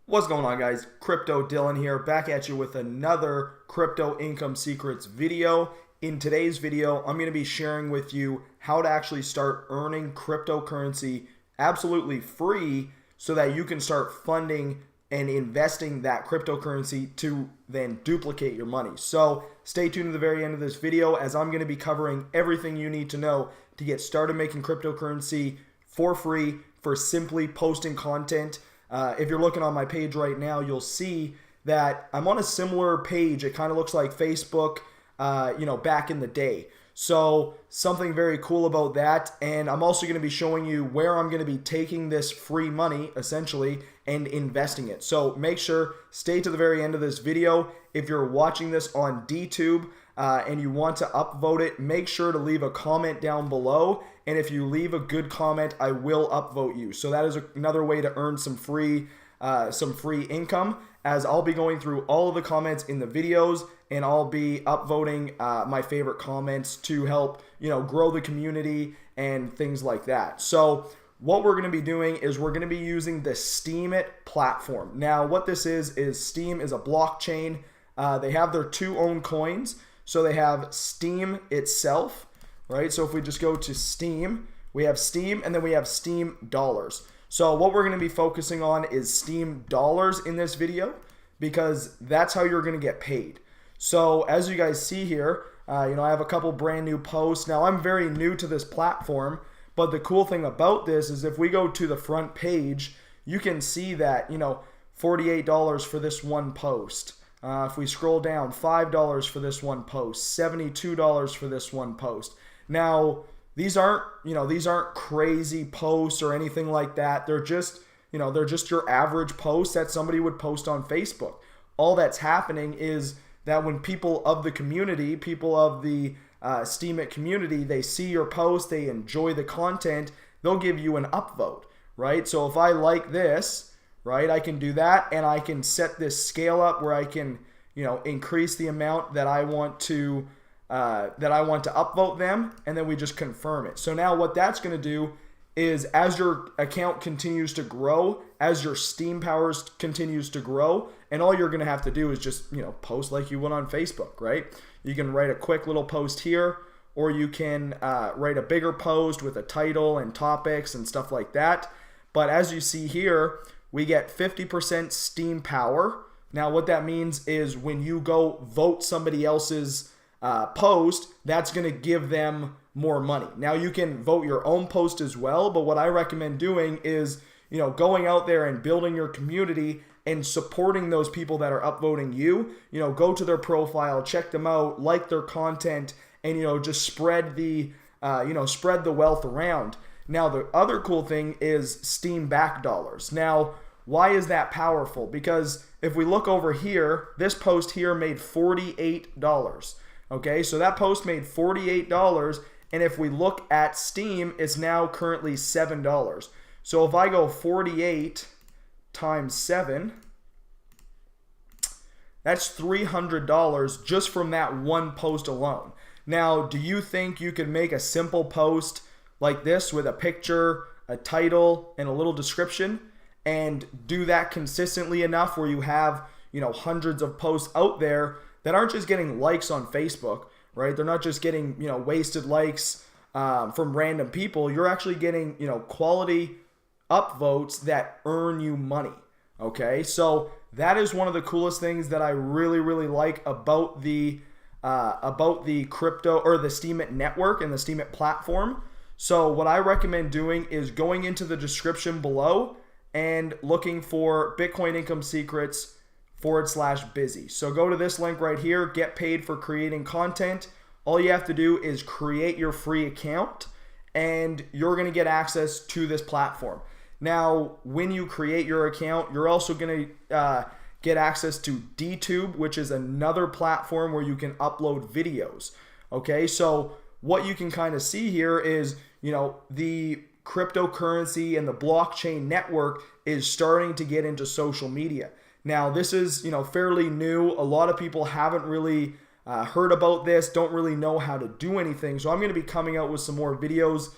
What's going on, guys? Crypto Dylan here, back at you with another crypto income secrets video. In today's video, I'm going to be sharing with you how to actually start earning cryptocurrency absolutely free so that you can start funding and investing that cryptocurrency to then duplicate your money. So stay tuned to the very end of this video, as I'm going to be covering everything you need to know to get started making cryptocurrency for free for simply posting content. If you're looking on my page right now, you'll see that I'm on a similar page. It kind of looks like Facebook, back in the day. So something very cool about that. And I'm also going to be showing you where I'm going to be taking this free money, essentially, and investing it. So make sure, stay to the very end of this video. If you're watching this on DTube and you want to upvote it, make sure to leave a comment down below. And if you leave a good comment, I will upvote you. So that is another way to earn some free income, as I'll be going through all of the comments in the videos, and I'll be upvoting my favorite comments to help grow the community and things like that. So what we're going to be doing is we're going to be using the Steemit platform. Now what this is Steem is a blockchain. They have their two own coins. So they have Steem itself, right? So if we just go to Steem, we have Steem, and then we have Steem dollars. So what we're going to be focusing on is Steem dollars in this video, because that's how you're going to get paid. So as you guys see here, I have a couple brand new posts. Now I'm very new to this platform, but the cool thing about this is if we go to the front page, you can see that, $48 for this one post. If we scroll down, $5 for this one post, $72 for this one post. Now, these aren't crazy posts or anything like that. They're just your average posts that somebody would post on Facebook. All that's happening is that when people of the community, people of the Steemit community, they see your post, they enjoy the content, they'll give you an upvote, right? So if I like this, right, I can do that, and I can set this scale up where I can, increase the amount that I want to upvote them, and then we just confirm it. So now what that's going to do is, as your account continues to grow, as your Steem powers continues to grow, and all you're going to have to do is just, post like you would on Facebook, right? You can write a quick little post here, or you can write a bigger post with a title and topics and stuff like that. But as you see here, we get 50% Steem power. Now what that means is when you go vote somebody else's post, that's going to give them more money. Now you can vote your own post as well, but what I recommend doing is, going out there and building your community and supporting those people that are upvoting you. Go to their profile, check them out, like their content, and just spread the wealth around. Now the other cool thing is Steem back dollars. Now why is that powerful? Because if we look over here, this post here made $48. Okay, so that post made $48, and if we look at Steem, it's now currently $7. So if I go 48 times 7, that's $300 just from that one post alone. Now, do you think you could make a simple post like this with a picture, a title, and a little description, and do that consistently enough where you have, hundreds of posts out there that aren't just getting likes on Facebook, right? They're not just getting, wasted likes from random people. You're actually getting, quality upvotes that earn you money, okay? So that is one of the coolest things that I really, really like about the crypto, or the Steemit network and the Steemit platform. So what I recommend doing is going into the description below and looking for Bitcoin Income Secrets /busy. So go to this link right here, get paid for creating content. All you have to do is create your free account, and you're going to get access to this platform. Now, when you create your account, you're also going to get access to DTube, which is another platform where you can upload videos. Okay, so what you can kind of see here is, the cryptocurrency and the blockchain network is starting to get into social media. Now, this is, fairly new. A lot of people haven't really heard about this, don't really know how to do anything. So I'm going to be coming out with some more videos,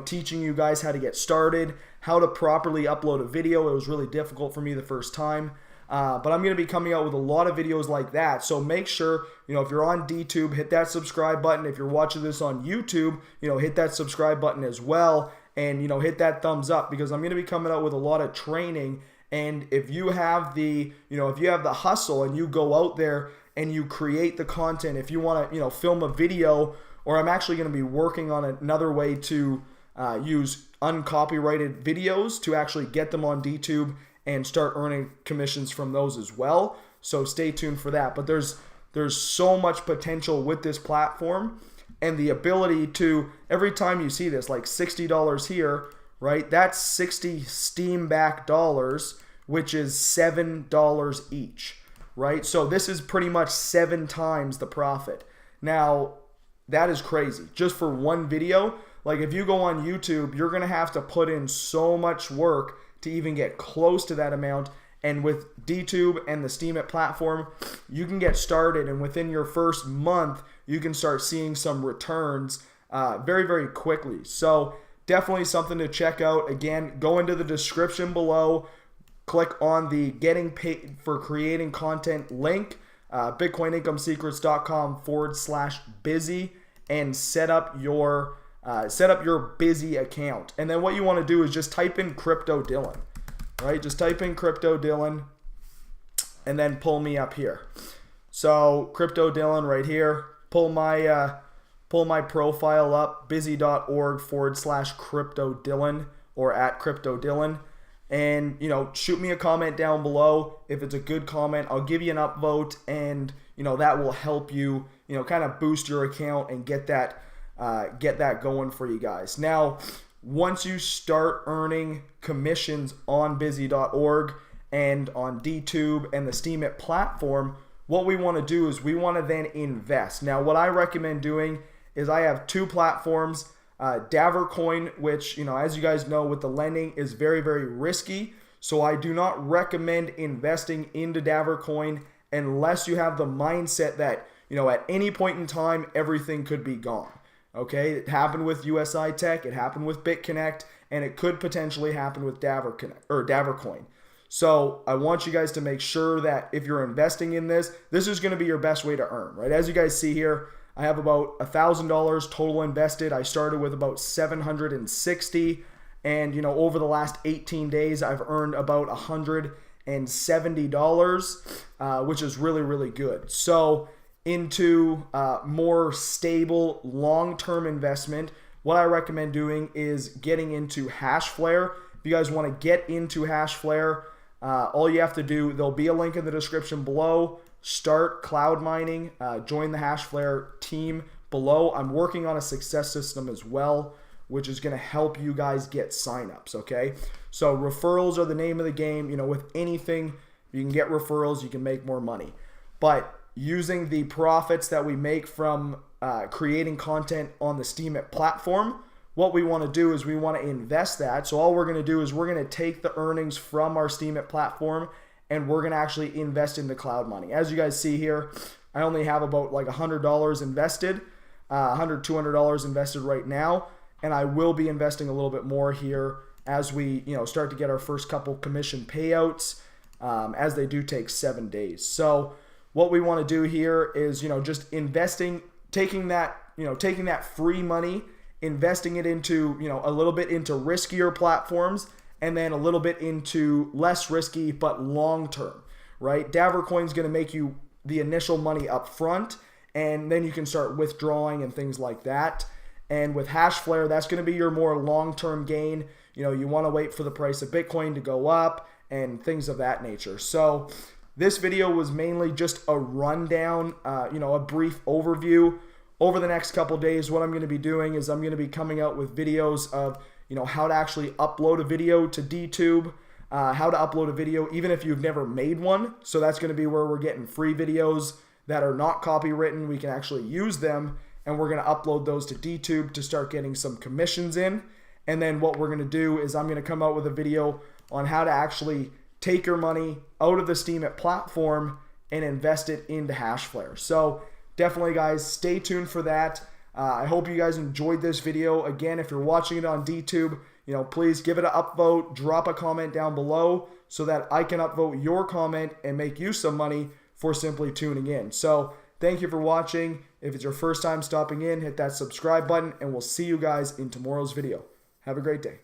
teaching you guys how to get started, how to properly upload a video. It was really difficult for me the first time. But I'm going to be coming out with a lot of videos like that. So make sure, if you're on DTube, hit that subscribe button. If you're watching this on YouTube, hit that subscribe button as well. And, hit that thumbs up, because I'm going to be coming out with a lot of training. And if you have the, if you have the hustle and you go out there and you create the content, if you want to, film a video, or I'm actually going to be working on another way to use uncopyrighted videos to actually get them on DTube and start earning commissions from those as well. So stay tuned for that. But there's so much potential with this platform, and the ability to, every time you see this, like $60 here, right? That's 60 Steam back dollars, which is $7 each, right? So this is pretty much 7 times the profit. Now, that is crazy. Just for one video, like if you go on YouTube, you're gonna have to put in so much work to even get close to that amount. And with DTube and the Steemit platform, you can get started, and within your first month, you can start seeing some returns very, very quickly. So definitely something to check out. Again, go into the description below, click on the getting paid for creating content link, bitcoinincomesecrets.com/busy, and set up your busy account. And then what you want to do is just type in Crypto Dylan, right? Just type in Crypto Dylan and then pull me up here. So Crypto Dylan right here, pull my profile up, busy.org/Crypto Dylan, or @Crypto Dylan. And, shoot me a comment down below. If it's a good comment, I'll give you an upvote, and, that will help you, kind of boost your account and get that going for you guys. Now, once you start earning commissions on busy.org and on DTube and the Steemit platform, what we want to do is we want to then invest. Now, what I recommend doing is I have 2 platforms. Davercoin, which, as you guys know, with the lending is very, very risky. So I do not recommend investing into Davercoin unless you have the mindset that, at any point in time, everything could be gone. Okay, it happened with USI Tech, it happened with BitConnect, and it could potentially happen with Davercoin. So I want you guys to make sure that if you're investing in this, this is going to be your best way to earn, right? As you guys see here, I have about $1,000 total invested. I started with about 760, and over the last 18 days, I've earned about $170, which is really, really good. So into more stable long-term investment, what I recommend doing is getting into Hashflare. If you guys want to get into Hashflare, all you have to do, there'll be a link in the description below. Start cloud mining, join the Hashflare team below. I'm working on a success system as well, which is going to help you guys get signups, okay? So referrals are the name of the game. With anything, you can get referrals, you can make more money. But using the profits that we make from creating content on the Steemit platform, what we want to do is we want to invest that. So all we're going to do is we're going to take the earnings from our Steemit platform, and we're going to actually invest into cloud mining. As you guys see here, I only have about like $100 invested, $100, $200 invested right now, and I will be investing a little bit more here as we start to get our first couple commission payouts, as they do take 7 days. So what we want to do here is just investing, taking that free money, investing it into a little bit into riskier platforms, and then a little bit into less risky but long term, right? Davercoin is going to make you the initial money up front, and then you can start withdrawing and things like that. And with Hashflare, that's going to be your more long-term gain. You want to wait for the price of Bitcoin to go up and things of that nature. So this video was mainly just a rundown, a brief overview. Over the next couple days, what I'm going to be doing is I'm going to be coming out with videos of how to actually upload a video to DTube, how to upload a video even if you've never made one. So that's going to be where we're getting free videos that are not copywritten. We can actually use them, and we're going to upload those to DTube to start getting some commissions in. And then what we're going to do is I'm going to come out with a video on how to actually take your money out of the Steemit platform and invest it into Hashflare. So definitely, guys, stay tuned for that. I hope you guys enjoyed this video. Again, if you're watching it on DTube, please give it an upvote, drop a comment down below so that I can upvote your comment and make you some money for simply tuning in. So thank you for watching. If it's your first time stopping in, hit that subscribe button, and we'll see you guys in tomorrow's video. Have a great day.